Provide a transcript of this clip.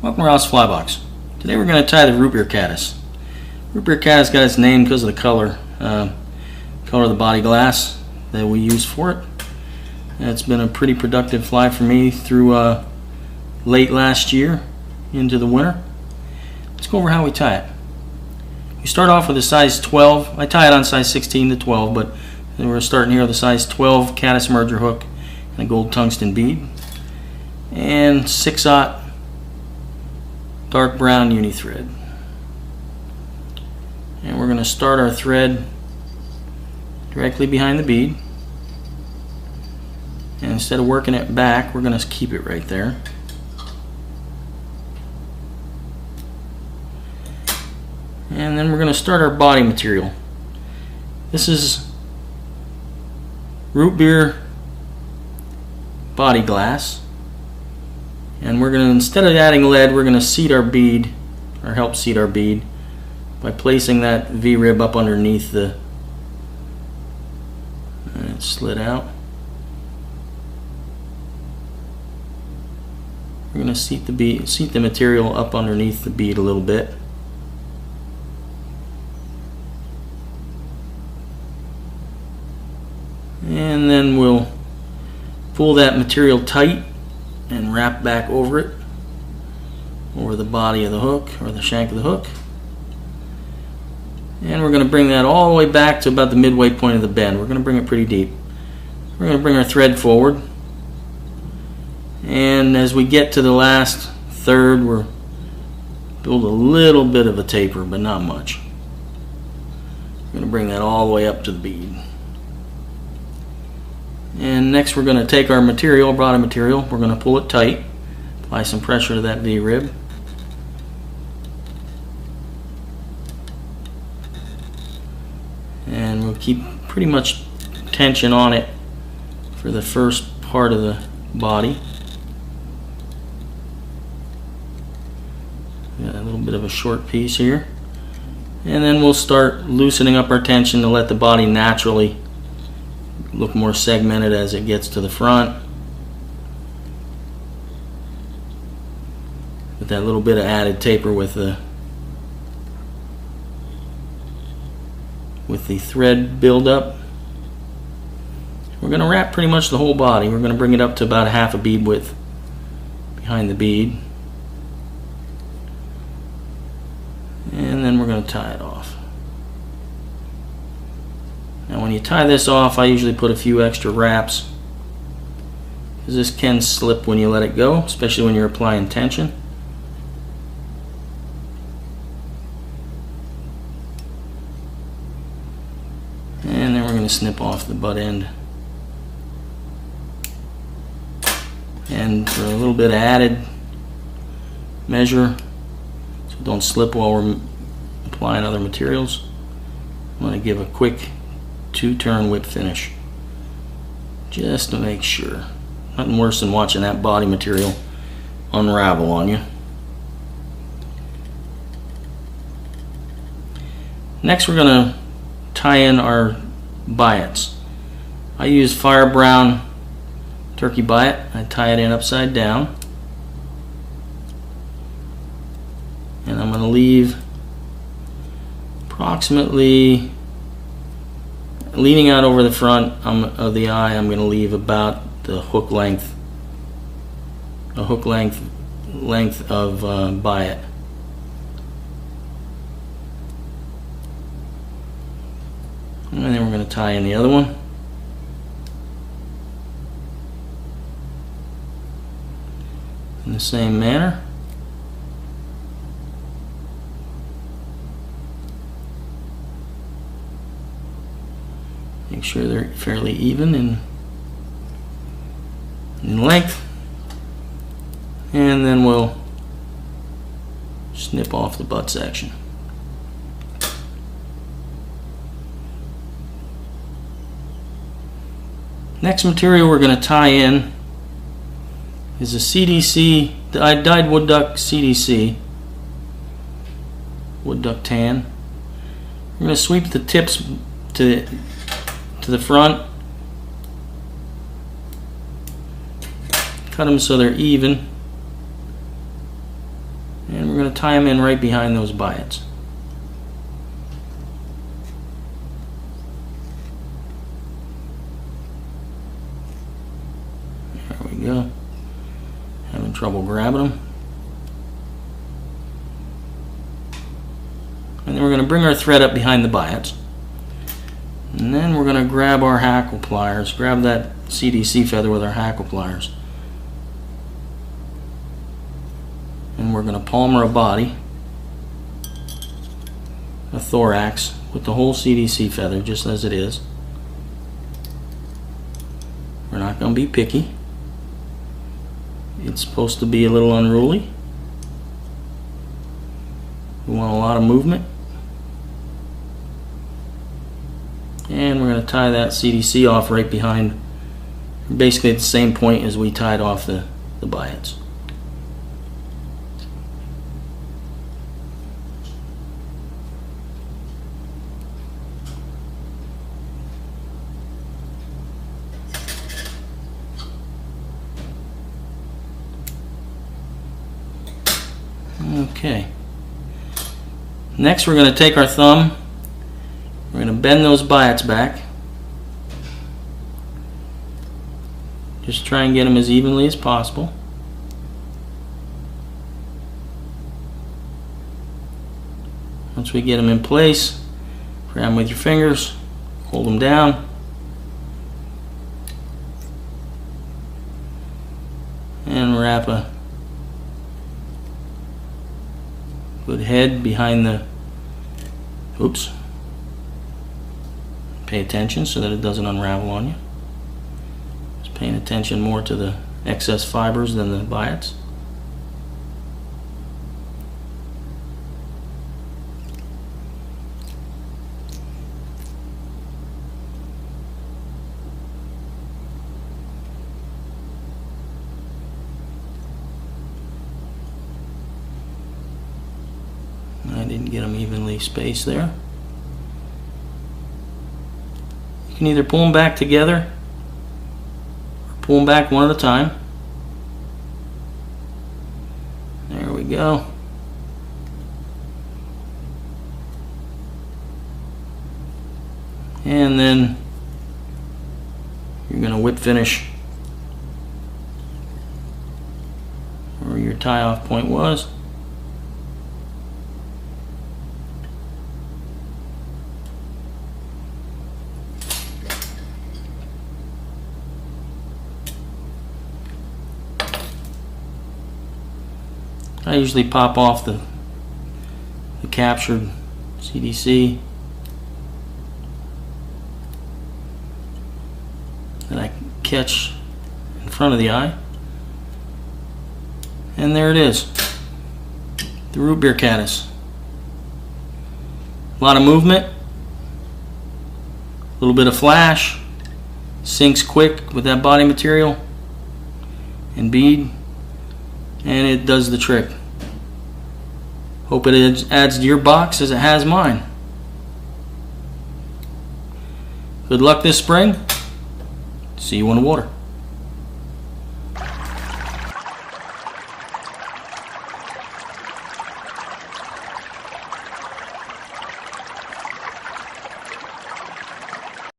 Welcome to Ross Flybox. Today we're going to tie the Rootbeer Caddis. Rootbeer Caddis got its name because of the color of the body glass that we use for it. And it's been a pretty productive fly for me through late last year into the winter. Let's go over how we tie it. We start off with a size 12. I tie it on size 16 to 12, but we're starting here with a size 12 Caddis merger hook and a gold tungsten bead and 6/0 dark brown uni thread. And we're going to start our thread directly behind the bead, and instead of working it back, we're going to keep it right there. And then we're going to start our body material. This is Rootbeer body glass, and we're going to, instead of adding lead, we're going to seat our bead, or help seat our bead, by placing that V-rib up underneath the, and it slid out. We're going to seat the material up underneath the bead a little bit. And then we'll pull that material tight and wrap back over it, over the body of the hook, or the shank of the hook. And we're going to bring that all the way back to about the midway point of the bend. We're going to bring it pretty deep. We're going to bring our thread forward, and as we get to the last third, we're build a little bit of a taper, but not much. We're going to bring that all the way up to the bead. And next we're going to take our material, body material, we're going to pull it tight, apply some pressure to that V-rib. And we'll keep pretty much tension on it for the first part of the body. Got a little bit of a short piece here. And then we'll start loosening up our tension to let the body naturally look more segmented as it gets to the front, with that little bit of added taper with the thread buildup. We're going to wrap pretty much the whole body. We're going to bring it up to about half a bead width behind the bead, and then we're going to tie it off. Now when you tie this off, I usually put a few extra wraps, because this can slip when you let it go, especially when you're applying tension. And then we're going to snip off the butt end. And for a little bit of added measure, so don't slip while we're applying other materials, I'm going to give a quick 2-turn whip finish, just to make sure. Nothing worse than watching that body material unravel on you. Next we're going to tie in our biots. I use fire brown turkey biot. I tie it in upside down, and I'm going to leave approximately, leaning out over the front of the eye, I'm going to leave about the hook length, of biot. And then we're going to tie in the other one. In the same manner. Make sure they're fairly even in length, and then we'll snip off the butt section. Next material we're going to tie in is a CDC, I dyed wood duck CDC, wood duck tan. We're going to sweep the tips to the front, cut them so they're even, tie them in right behind those biots. There we go. Having trouble grabbing them. And then we're going to bring our thread up behind the biots. And then we're going to grab our hackle pliers, grab that CDC feather with our hackle pliers. And we're going to palmer a body, a thorax, with the whole CDC feather just as it is. We're not going to be picky. It's supposed to be a little unruly. We want a lot of movement. And we're going to tie that CDC off right behind, basically at the same point as we tied off the biots. Okay. Next, we're going to take our thumb. We're going to bend those biots back. Just try and get them as evenly as possible. Once we get them in place, grab them with your fingers, hold them down, and wrap a good head behind the, oops, pay attention so that it doesn't unravel on you. Just paying attention more to the excess fibers than the biots. I didn't get them evenly spaced there. You can either pull them back together or pull them back one at a time. There we go. And then you're going to whip finish where your tie off point was. I usually pop off the captured CDC that I catch in front of the eye. And there it is, the Rootbeer caddis. A lot of movement, a little bit of flash, sinks quick with that body material and bead, and it does the trick. Hope it adds to your box as it has mine. Good luck this spring. See you on the water.